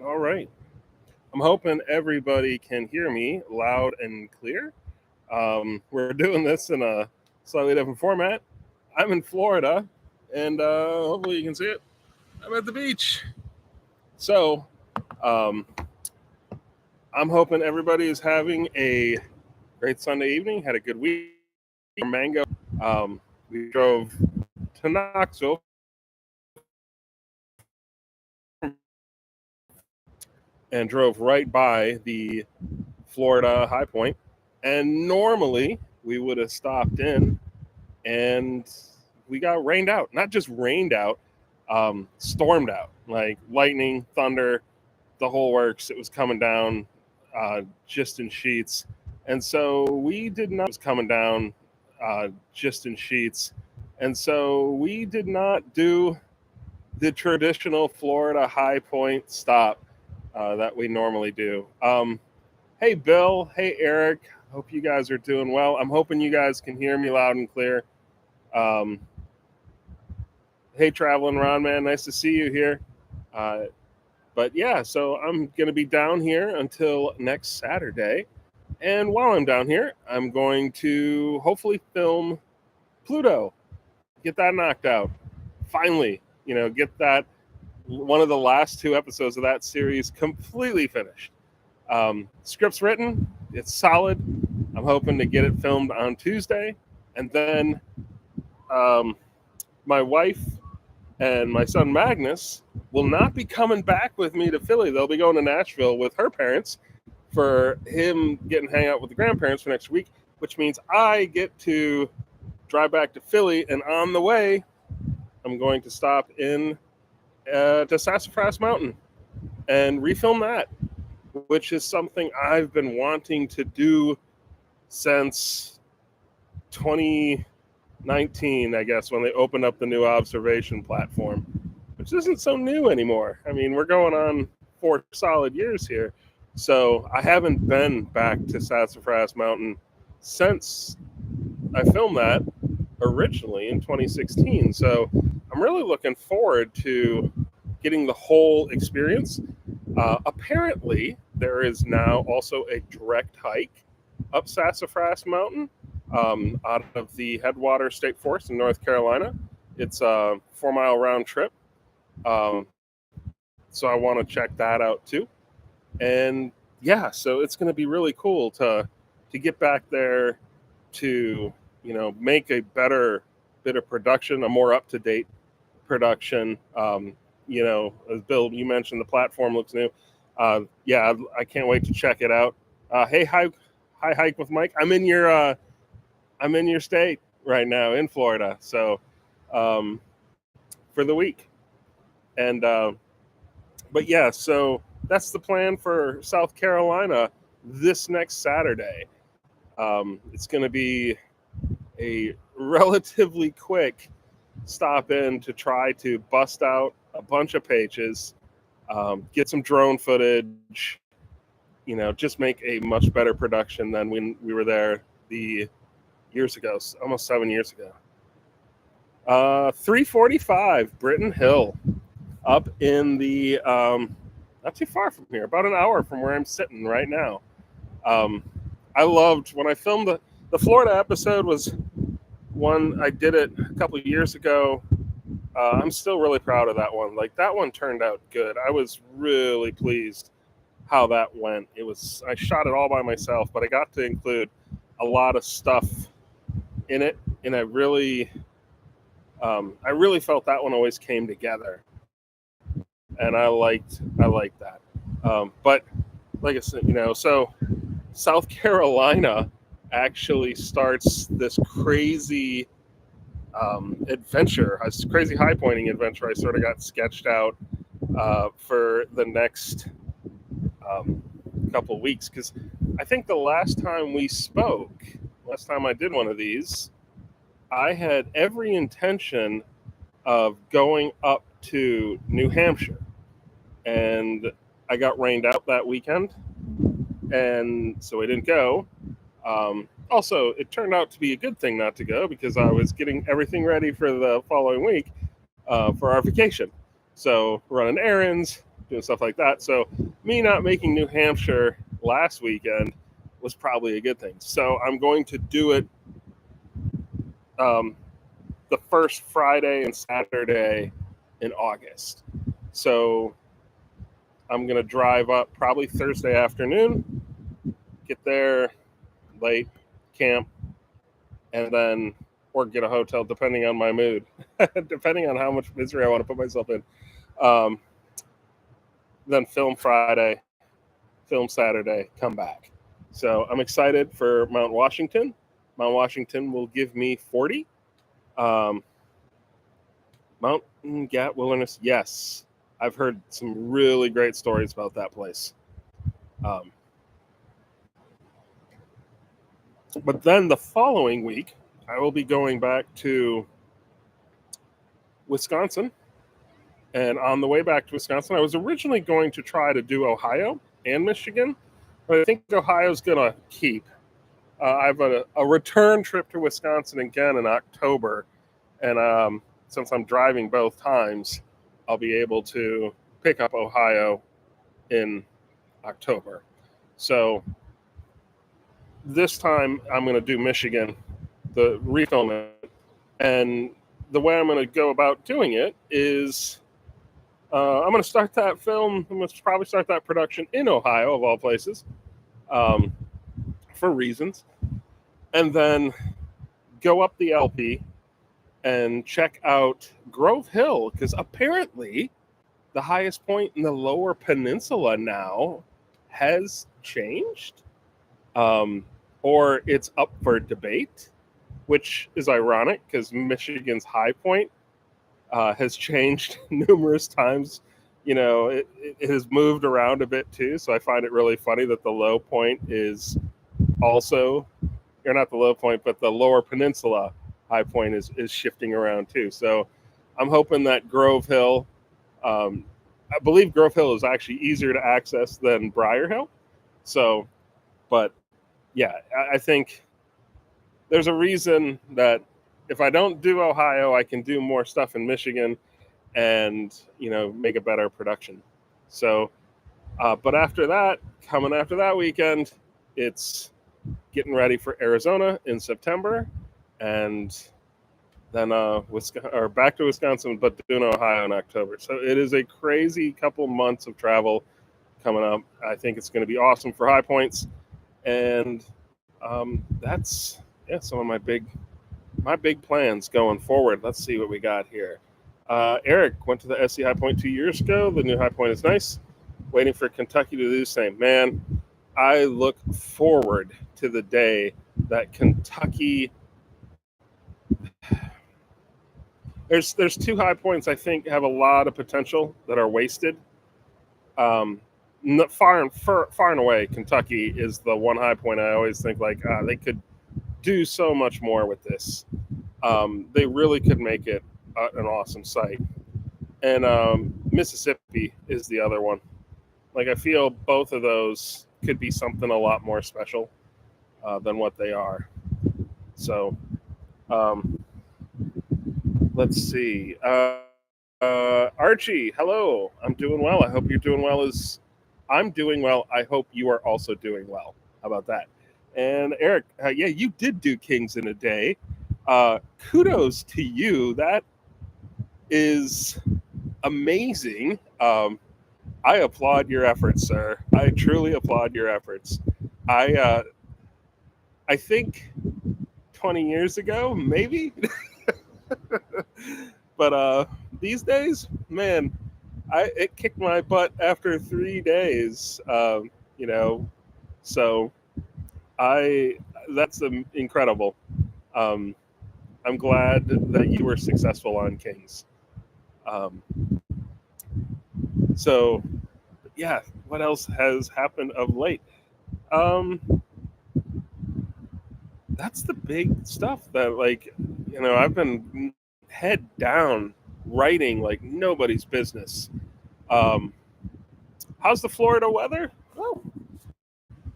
All right. I'm hoping everybody can hear me loud and clear. We're doing this in a slightly different format. I'm in Florida, and hopefully you can see it. I'm at the beach. So um, I'm hoping everybody is having a great Sunday evening, had a good week. Mango. We drove to Knoxville and drove right by the Florida High Point. And normally we would have stopped in and we got rained out. Not just rained out, stormed out. Like lightning, thunder, the whole works. It was coming down just in sheets. And so we did not, was coming down just in sheets. And so we did not do the traditional Florida High Point stop that we normally do. Hey, Bill. Hey, Eric. Hope you guys are doing well. I'm hoping you guys can hear me loud and clear. Um, hey, Traveling Ron, man. Nice to see you here. Uh, but yeah, so I'm going to be down here until next Saturday. And while I'm down here, I'm going to hopefully film Pluto, get that knocked out. Finally, get that one of the last two episodes of that series completely finished. Script's written, it's solid. I'm hoping to get it filmed on Tuesday. And then um, my wife and my son Magnus will not be coming back with me to Philly. They'll be going to Nashville with her parents for him getting hang out with the grandparents for next week, which means I get to drive back to Philly. And on the way, I'm going to stop in to Sassafras Mountain and refilm that, which is something I've been wanting to do since 2019, I guess, when they opened up the new observation platform, which isn't so new anymore. I mean, we're going on 4 solid years here. So I haven't been back to Sassafras Mountain since I filmed that originally in 2016. So I'm really looking forward to getting the whole experience. Apparently, there is now also a direct hike up Sassafras Mountain out of the Headwater State Forest in North Carolina. It's a 4-mile round trip. So I want to check that out too. And yeah, so it's going to be really cool to get back there to make a better bit of production, a more up to date production. As Bill, you mentioned, the platform looks new. Yeah, I can't wait to check it out. Hey, hi, hike with Mike. I'm in your state right now in Florida, so for the week, and but yeah, so that's the plan for South Carolina this next Saturday. It's going to be a relatively quick stop in to try to bust out a bunch of pages, get some drone footage, just make a much better production than when we were there the years ago, almost 7 years ago. 345 Britton Hill, up in the not too far from here, about an hour from where I'm sitting right now. Um, I loved when I filmed the Florida episode was one I did it a couple of years ago. I'm still really proud of that one. Like that one turned out good. I was really pleased how that went. I shot it all by myself, but I got to include a lot of stuff in it, and I really felt that one always came together, and I liked that. But like I said, so South Carolina actually starts this crazy adventure, a crazy high pointing adventure. I sort of got sketched out for the next couple weeks because I think the last time we spoke, last time I did one of these, I had every intention of going up to New Hampshire, and I got rained out that weekend, and so I didn't go. Also, it turned out to be a good thing not to go because I was getting everything ready for the following week for our vacation. So running errands, doing stuff like that. So me not making New Hampshire last weekend was probably a good thing. So I'm going to do it the first Friday and Saturday in August. So I'm going to drive up probably Thursday afternoon, get there late, camp, and then, or get a hotel depending on my mood, depending on how much misery I want to put myself in. Then film Friday, film Saturday, come back. So I'm excited for Mount Washington. Mount Washington will give me 40. Mountain Gap Wilderness, yes. I've heard some really great stories about that place. But then the following week, I will be going back to Wisconsin. And on the way back to Wisconsin, I was originally going to try to do Ohio and Michigan, but I think Ohio's going to keep. I have a return trip to Wisconsin again in October. And since I'm driving both times, I'll be able to pick up Ohio in October. So this time I'm going to do Michigan, the refilm it. And the way I'm going to go about doing it is I'm going to start that film. I'm going to probably start that production in Ohio, of all places, for reasons. And then go up the LP and check out Grove Hill, because apparently the highest point in the lower peninsula now has changed, or it's up for debate, which is ironic because Michigan's high point has changed numerous times. You know, it has moved around a bit too, so I find it really funny that the low point is also, or not the low point, but the lower peninsula high point is shifting around too. So I'm hoping that Grove Hill, I believe Grove Hill is actually easier to access than Briar Hill. So, but yeah, I think there's a reason that if I don't do Ohio, I can do more stuff in Michigan and, you know, make a better production. So, but after that, coming after that weekend, it's getting ready for Arizona in September, and then back to Wisconsin, but doing Ohio in October. So it is a crazy couple months of travel coming up. I think it's going to be awesome for high points, and that's some of my big plans going forward. Let's see what we got here. Eric went to the SC High Point 2 years ago. The new High Point is nice. Waiting for Kentucky to do the same. Man, I look forward to the day that Kentucky. There's two high points I think have a lot of potential that are wasted. Far and away, Kentucky is the one high point I always think like they could do so much more with this. They really could make it an awesome site. And Mississippi is the other one. Like, I feel both of those could be something a lot more special than what they are. So let's see. Archie, hello. I'm doing well. I hope you're doing well. I'm doing well. I hope you are also doing well. How about that? And Eric, yeah, you did do Kings in a day. Kudos to you. That is amazing. I applaud your efforts, sir. I truly applaud your efforts. I think 20 years ago, maybe. But these days, man, it kicked my butt after 3 days. You know, so that's incredible. I'm glad that you were successful on Kings. So, yeah, what else has happened of late? That's the big stuff that, like, you know, I've been head down writing like nobody's business. How's the Florida weather? Well,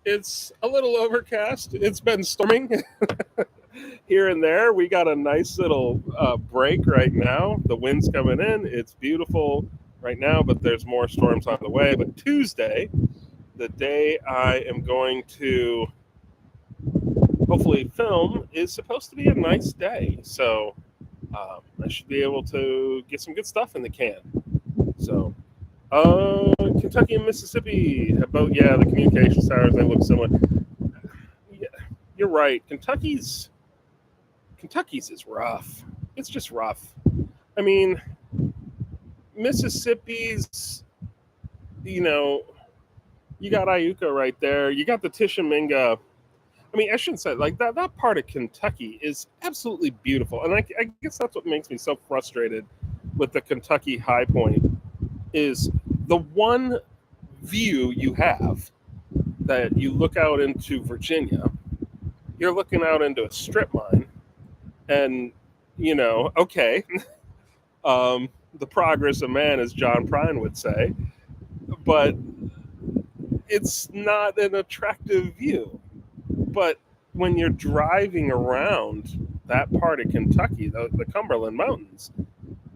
it's a little overcast. It's been storming here and there. We got a nice little break right now. The wind's coming in. It's beautiful right now, but there's more storms on the way. But Tuesday, the day I am going to hopefully film, is supposed to be a nice day. So I should be able to get some good stuff in the can. So, Kentucky and Mississippi, about, the communication towers, they look similar. Yeah, you're right. Kentucky's is rough. It's just rough. I mean, Mississippi's, you got Iuka right there. You got the Tishomingo. I mean, I shouldn't say like that. That part of Kentucky is absolutely beautiful, and I guess that's what makes me so frustrated with the Kentucky High Point is the one view you have that you look out into Virginia. You're looking out into a strip mine, and okay, the progress of man, as John Prine would say, but it's not an attractive view. But when you're driving around that part of Kentucky, the Cumberland Mountains,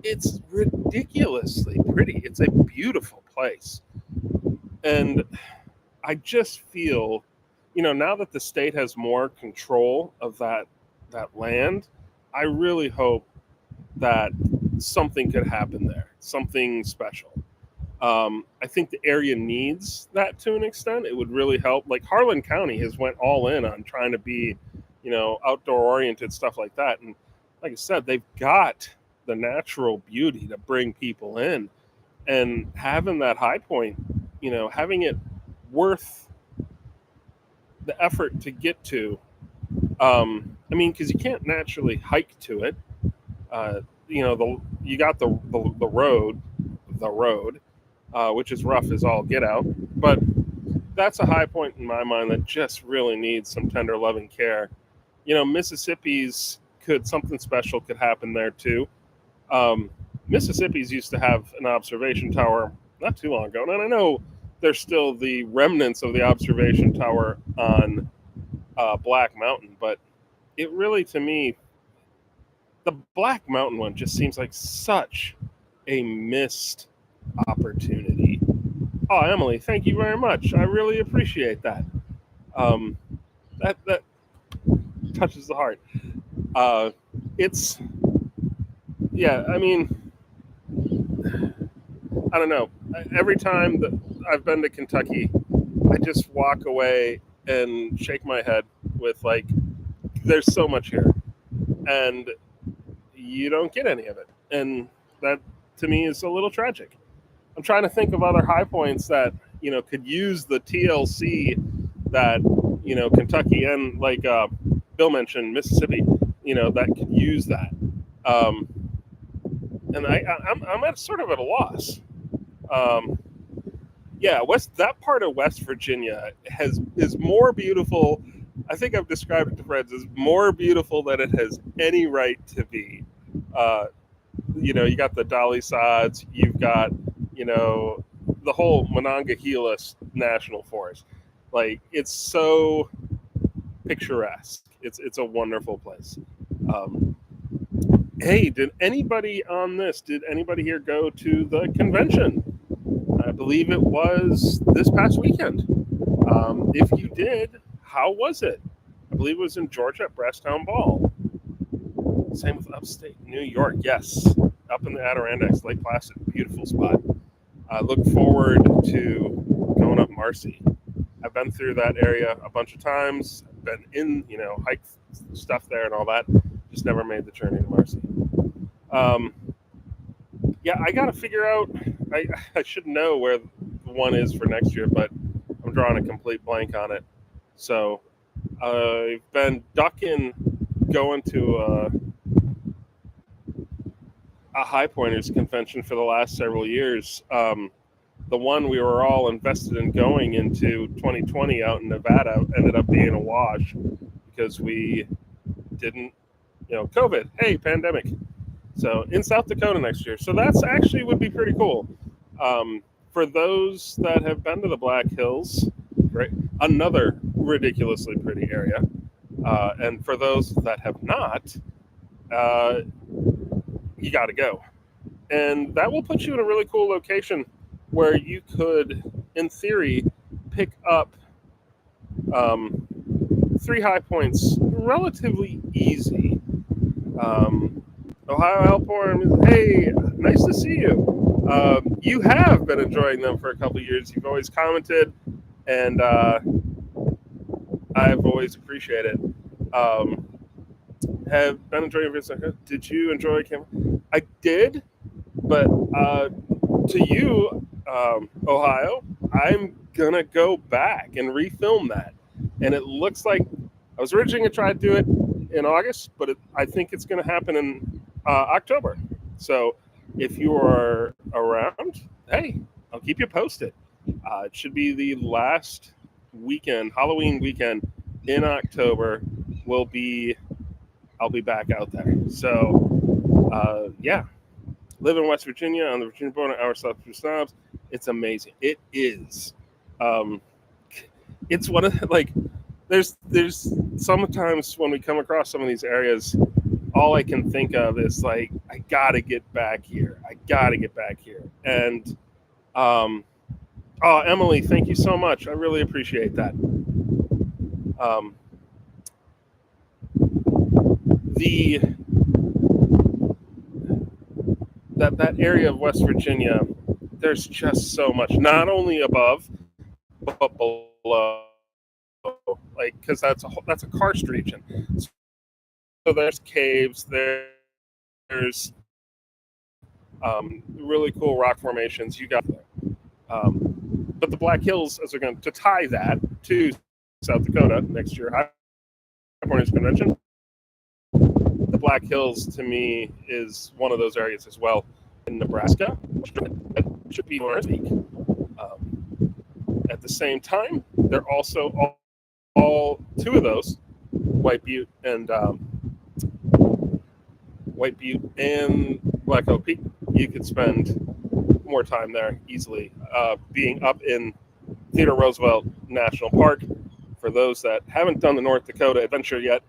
it's ridiculously pretty. It's a beautiful place. And I just feel, now that the state has more control of that land, I really hope that something could happen there, something special. I think the area needs that to an extent. It would really help. Like Harlan County has went all in on trying to be, outdoor oriented, stuff like that. And like I said, they've got the natural beauty to bring people in, and having that high point, having it worth the effort to get to. Because you can't naturally hike to it. You got the road, which is rough as all get out. But that's a high point in my mind that just really needs some tender loving care. Mississippi's something special could happen there too. Mississippi's used to have an observation tower not too long ago, and I know there's still the remnants of the observation tower on Black Mountain, but it really, to me, the Black Mountain one just seems like such a missed opportunity. Oh, Emily, thank you very much. I really appreciate that. That touches the heart. I mean, I don't know. Every time that I've been to Kentucky, I just walk away and shake my head with like, there's so much here, and you don't get any of it. And that, to me, is a little tragic. I'm trying to think of other high points that, could use the TLC that, Kentucky and, like Bill mentioned, Mississippi, that could use that. And I'm at sort of at a loss. That part of West Virginia is more beautiful. I think I've described it to friends as more beautiful than it has any right to be. You got the Dolly Sods, you've got, the whole Monongahela National Forest. Like, it's so picturesque. It's a wonderful place. Hey, did anybody here go to the convention? I believe it was this past weekend. If you did, how was it? I believe it was in Georgia at Brasstown Ball. Same with upstate New York. Yes, up in the Adirondacks, Lake Placid, beautiful spot. I look forward to going up Marcy. I've been through that area a bunch of times. I've been in, hike stuff there and all that. Just never made the journey to Marcy. I got to figure out. I should know where the one is for next year, but I'm drawing a complete blank on it. So I've been ducking going to a High Pointers convention for the last several years. The one we were all invested in going into 2020 out in Nevada ended up being a wash because we didn't, COVID, hey, pandemic. So in South Dakota next year. So that's actually would be pretty cool. For those that have been to the Black Hills, great, another ridiculously pretty area. And for those that have not, you got to go. and that will put you in a really cool location where you could, in theory, pick up um, 3 high points relatively easy. Um, Ohio Alporn, hey, nice to see you. You have been enjoying them for a couple of years. You've always commented, and I've always appreciated it. Have been enjoying it. Did you enjoy Cam? I did, but to you, Ohio, I'm gonna go back and refilm that, and it looks like I was originally gonna try to do it in August, but I think it's gonna happen in October. So if you are around, hey, I'll keep you posted. It should be the last weekend, Halloween weekend in October. Will be I'll be back out there. So yeah, live in West Virginia on the Virginia border, hour south of Snobs. It's amazing. It is. Um, it's one of like there's sometimes when we come across some of these areas, all I can think of is like I gotta get back here. I gotta get back here. And oh, Emily, thank you so much. I really appreciate that. Um, the that area of West Virginia, there's just so much. Not only above, but below. Like because that's a karst region. So there's caves. There's really cool rock formations. You got there. But the Black Hills, as we're going to tie that to South Dakota next year, High Pointers Convention. The Black Hills, to me, is one of those areas as well in Nebraska. That should be North Peak. At the same time, they're also all two of those, White Butte and Black Oak Peak. You could spend more time there easily. Being up in Theodore Roosevelt National Park, for those that haven't done the North Dakota adventure yet,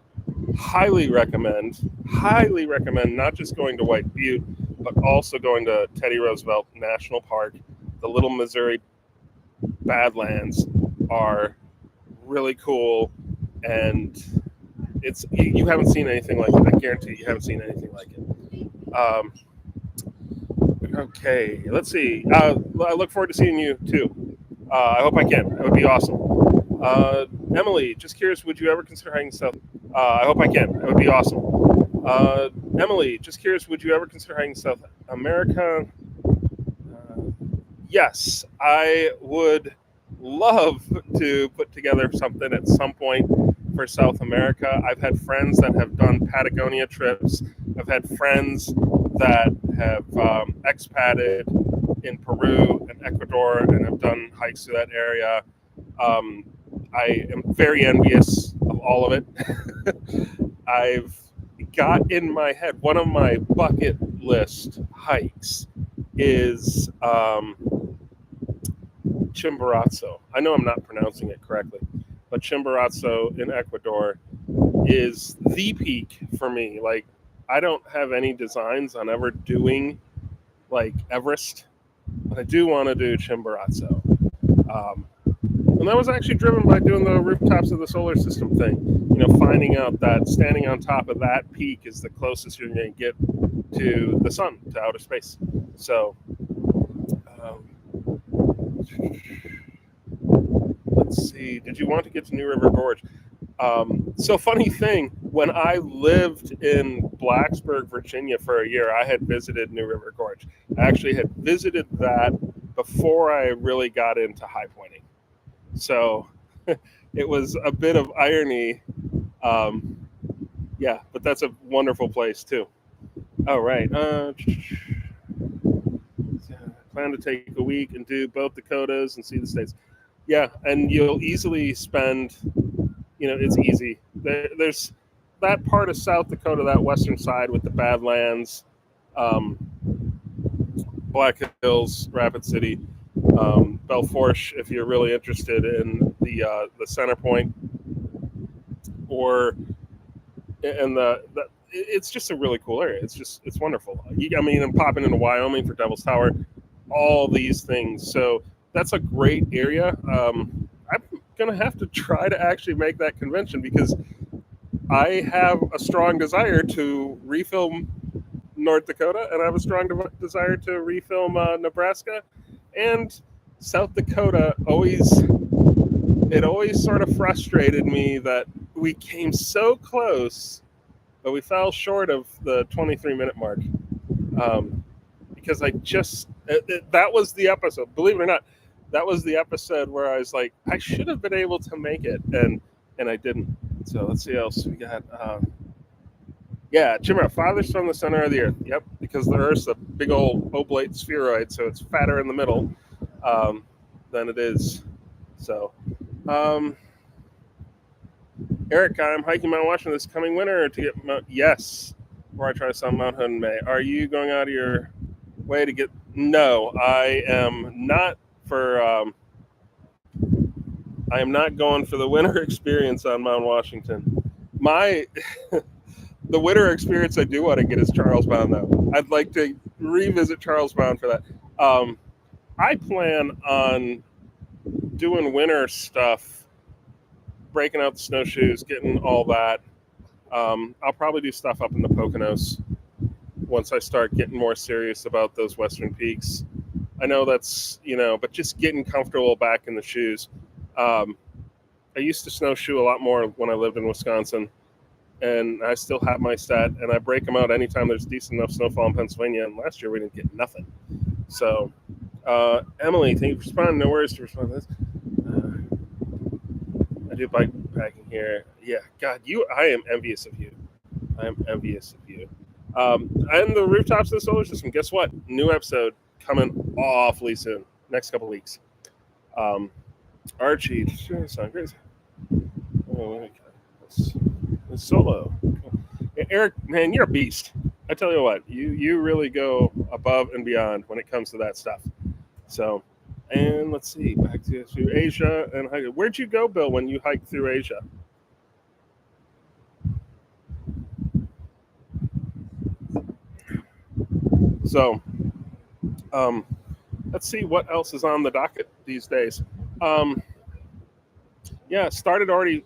highly recommend not just going to White Butte, but also going to Teddy Roosevelt National Park. The Little Missouri Badlands are really cool, and it's you haven't seen anything like it. I guarantee you haven't seen anything like it. Okay, let's see. I look forward to seeing you too. I hope I can. That would be awesome. Emily, just curious, would you ever consider hiking south? I hope I can. That would be awesome. Emily, just curious, would you ever consider hiking South America? Yes, I would love to put together something at some point for South America. I've had friends that have done Patagonia trips. I've had friends that have expatted in Peru and Ecuador and have done hikes through that area. I am very envious of all of it. I've got in my head, one of my bucket list hikes is Chimborazo. I know I'm not pronouncing it correctly, but Chimborazo in Ecuador is the peak for me. Like, I don't have any designs on ever doing like Everest, but I do want to do Chimborazo. And that was actually driven by doing the rooftops of the solar system thing. You know, finding out that standing on top of that peak is the closest you're going to get to the sun, to outer space. So, let's see. Did you want to get to New River Gorge? So funny thing, when I lived in Blacksburg, Virginia for a year, I had visited New River Gorge. I actually had visited that before I really got into high pointing. So it was a bit of irony. Yeah, but that's a wonderful place too. All right. Plan to take a week and do both Dakotas and see the states. Yeah, and you'll easily spend, you know, it's easy. There's that part of South Dakota, that western side with the Badlands, Black Hills, Rapid City, Belforche, if you're really interested in the center point, or and it's just a really cool area. It's wonderful. I'm popping into Wyoming for Devil's Tower, all these things. So that's a great area. I'm gonna have to try to actually make that convention because I have a strong desire to refilm North Dakota, and I have a strong desire to refilm Nebraska and South Dakota. It always sort of frustrated me that we came so close, but we fell short of the 23-minute mark. Because that was the episode. Believe it or not, that was the episode where I was like, I should have been able to make it, and I didn't. So let's see what else we got. Yeah, Chimera, farthest from the center of the Earth. Yep, because the Earth's a big old oblate spheroid, so it's fatter in the middle than it is. So, Eric, I'm hiking Mount Washington this coming winter to get Yes, before I try to summit Mount Hood in May. Are you going out of your way to get? No, I am not I am not going for the winter experience on Mount Washington. The winter experience I do want to get is Charles Bound, though. I'd like to revisit Charles Bound for that. I plan on doing winter stuff, breaking out the snowshoes, getting all that. I'll probably do stuff up in the Poconos once I start getting more serious about those Western peaks. I know that's, but just getting comfortable back in the shoes. I used to snowshoe a lot more when I lived in Wisconsin, and I still have my set, and I break them out anytime there's decent enough snowfall in Pennsylvania, and last year we didn't get nothing. So, Emily, thank you for responding. No worries to respond to this. I do bike packing here. Yeah, God, I am envious of you. I am envious of you. And the Rooftops of the Solar System, guess what? New episode coming awfully soon. Next couple weeks. Archie, sound great. Oh, it's solo. Eric, man, you're a beast. I tell you what, you really go above and beyond when it comes to that stuff. So, and let's see, back to Asia and hiking. Where'd you go, Bill, when you hiked through Asia? So, let's see what else is on the docket these days. Started already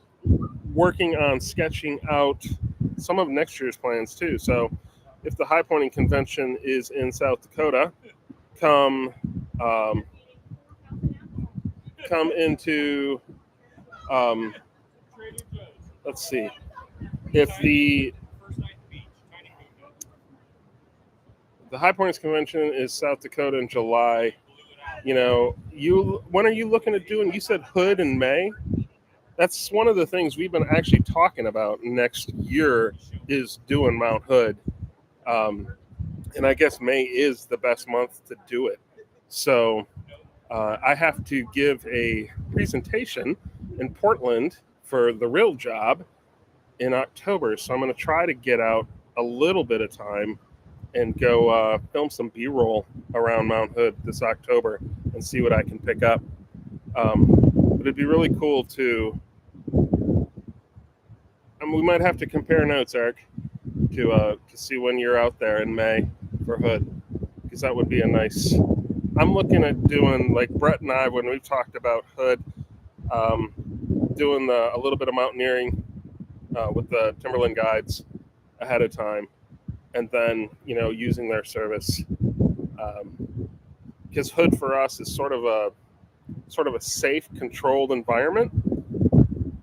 working on sketching out some of next year's plans too. So if the high pointing convention is in South Dakota, come into let's see, if the high points convention is South Dakota in July, when are you looking at doing? You said Hood in May. That's one of the things we've been actually talking about next year is doing Mount Hood. And I guess May is the best month to do it. So I have to give a presentation in Portland for the real job in October. So I'm going to try to get out a little bit of time and go film some B-roll around Mount Hood this October and see what I can pick up. But it'd be really cool to... we might have to compare notes, Eric, to see when you're out there in May for Hood, because that would be a nice... I'm looking at doing, like Brett and I, when we've talked about Hood, doing a little bit of mountaineering with the Timberland guides ahead of time, and then, using their service. Because Hood for us is sort of a safe, controlled environment.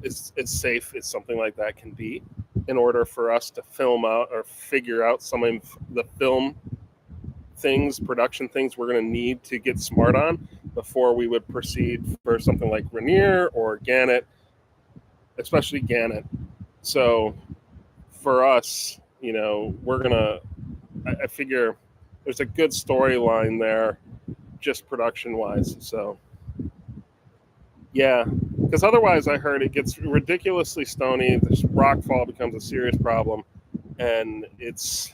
It's safe as something like that can be, in order for us to film out or figure out some of the film things, production things we're going to need to get smart on before we would proceed for something like Rainier or Gannett, especially Gannett. So for us, I figure there's a good storyline there, just production-wise. So, yeah, because otherwise I heard it gets ridiculously stony. This rockfall becomes a serious problem, and it's,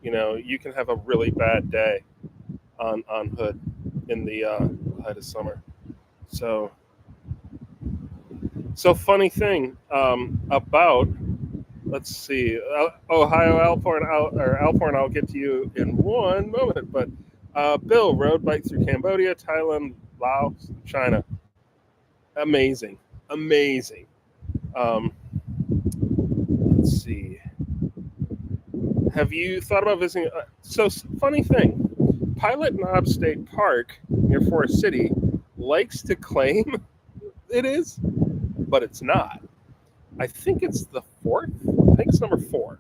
you can have a really bad day on Hood in the height of summer. So funny thing about let's see. Ohio Alporn, I'll get to you in one moment. But Bill, road bike through Cambodia, Thailand, Laos, China. Amazing. Amazing. Um, let's see. Have you thought about visiting? Funny thing, Pilot Knob State Park near Forest City likes to claim it is, but it's not. I think it's the fourth. I think it's number four.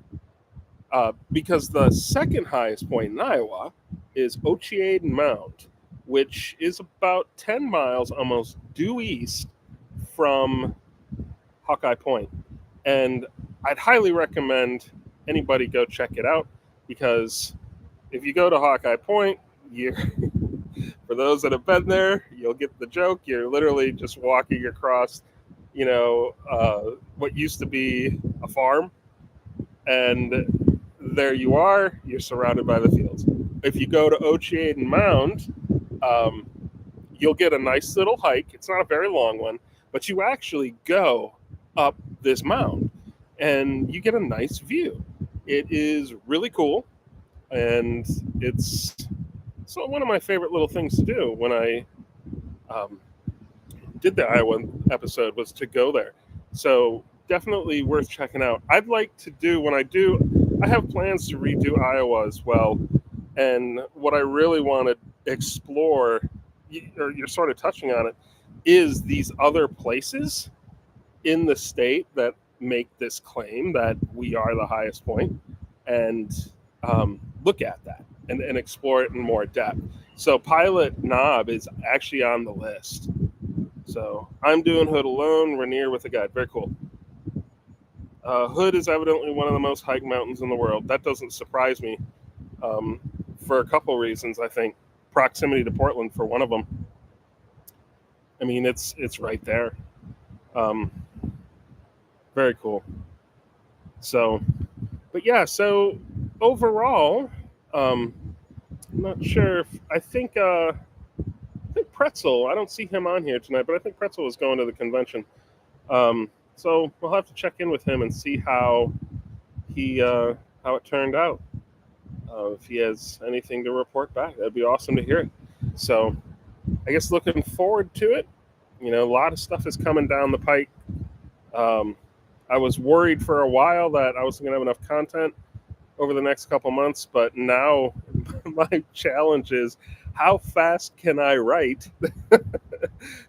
Because the second highest point in Iowa is Ocheaden Mound, which is about 10 miles almost due east from Hawkeye Point. And I'd highly recommend anybody go check it out because if you go to Hawkeye Point, you for those that have been there, you'll get the joke. You're literally just walking across, what used to be a farm, and there you are. You're surrounded by the fields. If you go to Ocheaden Mound, um, you'll get a nice little hike. It's not a very long one, but you actually go up this mound and you get a nice view. It is really cool, and it's so one of my favorite little things to do when I um, did the Iowa episode was to go there. So definitely worth checking out. I'd like to do when I do. I have plans to redo Iowa as well, and what I really want to explore, or you're sort of touching on it, is these other places in the state that make this claim that we are the highest point, and look at that and explore it in more depth. So Pilot Knob is actually on the list. So I'm doing Hood alone, Rainier with a guide. Very cool. Hood is evidently one of the most hiked mountains in the world. That doesn't surprise me um, for a couple reasons, I think. Proximity to Portland for one of them. I mean, it's right there. Um, very cool. So, but yeah, so overall, I'm not sure if I think Pretzel. I don't see him on here tonight, but I think Pretzel is going to the convention. So we'll have to check in with him and see how it turned out. If he has anything to report back, that'd be awesome to hear it. So I guess looking forward to it. A lot of stuff is coming down the pike. I was worried for a while that I wasn't going to have enough content over the next couple months, but now my challenge is how fast can I write?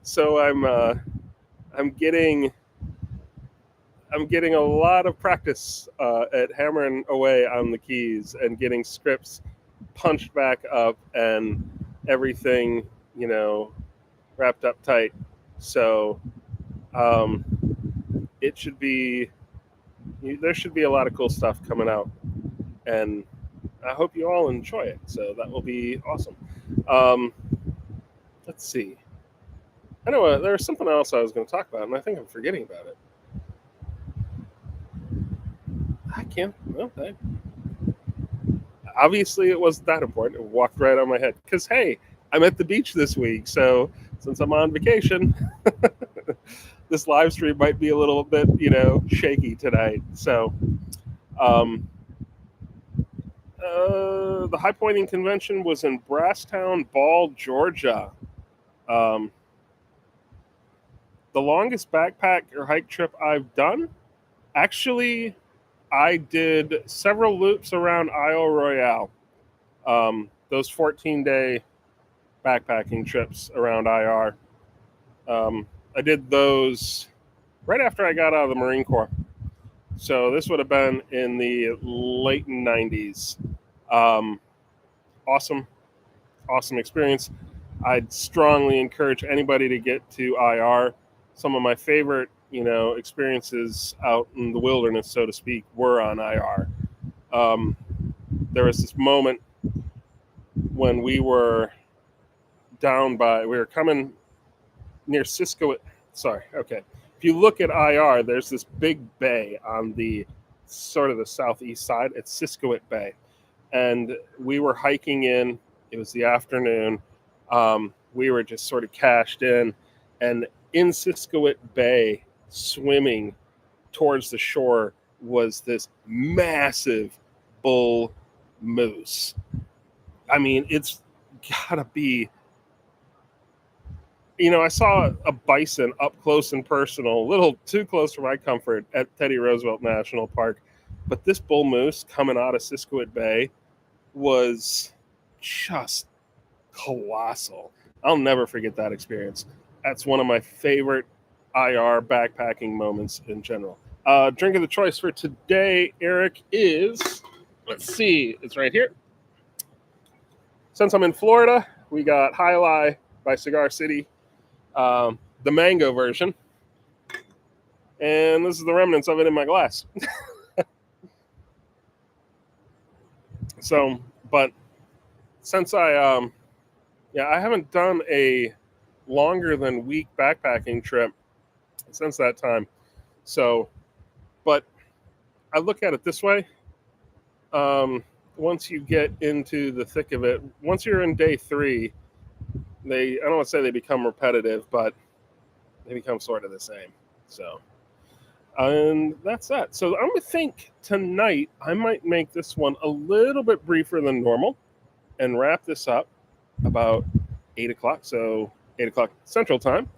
So I'm getting a lot of practice at hammering away on the keys and getting scripts punched back up and everything, wrapped up tight. So it should be there should be a lot of cool stuff coming out, and I hope you all enjoy it. So that will be awesome. Um, let's see. I know there was something else I was going to talk about, and I think I'm forgetting about it. I can't. Well, obviously, it wasn't that important. It walked right on my head. Because, hey, I'm at the beach this week. So since I'm on vacation, this live stream might be a little bit, shaky tonight. So the High Pointing Convention was in Brasstown Ball, Georgia. The longest backpack or hike trip I've done, actually, I did several loops around Isle Royale. Those 14-day backpacking trips around IR. I did those right after I got out of the Marine Corps. So this would have been in the late 90s. Awesome experience. I'd strongly encourage anybody to get to IR. Some of my favorite, experiences out in the wilderness, so to speak, were on IR. There was this moment when we were coming near Cisco. Sorry, okay. If you look at IR, there's this big bay on the sort of the southeast side. It's Siskiwit Bay. And we were hiking in. It was the afternoon. We were just sort of cached in. And in Siskiwit Bay, swimming towards the shore, was this massive bull moose. I mean, it's gotta be, I saw a bison up close and personal, a little too close for my comfort at Teddy Roosevelt National Park. But this bull moose coming out of Siskiwit Bay was just colossal. I'll never forget that experience. That's one of my favorite IR backpacking moments in general. Drink of the choice for today, Eric, is, let's see, it's right here. Since I'm in Florida, we got High Lie by Cigar City, the mango version. And this is the remnants of it in my glass. So, but since I haven't done a longer than week backpacking trip since that time. So, but I look at it this way. Once you get into the thick of it, once you're in day 3, I don't want to say they become repetitive, but they become sort of the same. So, and that's that. So I'm going to think tonight I might make this one a little bit briefer than normal and wrap this up about 8 o'clock. So 8 o'clock Central Time.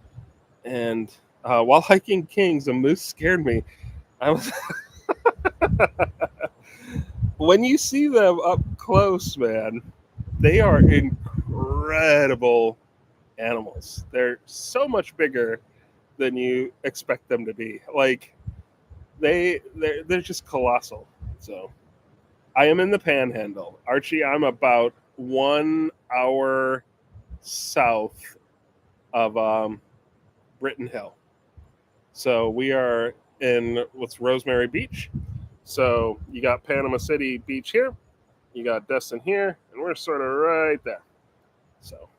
And while hiking Kings, a moose scared me. I was when you see them up close, man, they are incredible animals. They're so much bigger than you expect them to be. Like they're just colossal. So I am in the Panhandle, Archie. I'm about 1 hour south of Britton Hill. So we are in what's Rosemary Beach. So you got Panama City Beach here, you got Destin here, and we're sort of right there. So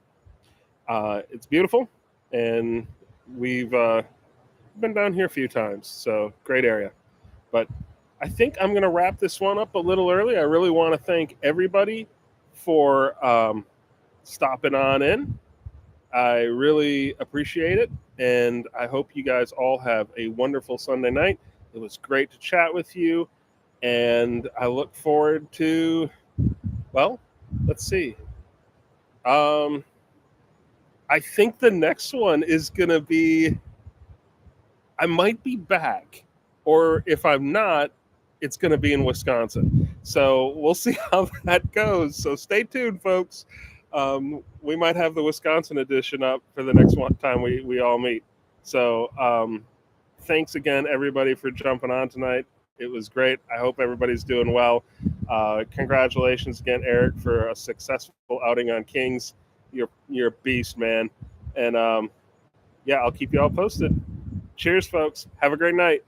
it's beautiful, and we've been down here a few times. So great area. But I think I'm going to wrap this one up a little early. I really want to thank everybody for stopping on in. I really appreciate it, and I hope you guys all have a wonderful Sunday night. It was great to chat with you, and I look forward to, well, let's see. I think the next one is going to be, I might be back, or if I'm not, it's going to be in Wisconsin. So we'll see how that goes. So stay tuned, folks. We might have the Wisconsin edition up for the next one time we all meet. So thanks again, everybody, for jumping on tonight. It was great. I hope everybody's doing well. Congratulations again, Eric, for a successful outing on Kings. You're a beast, man. And yeah, I'll keep you all posted. Cheers, folks. Have a great night.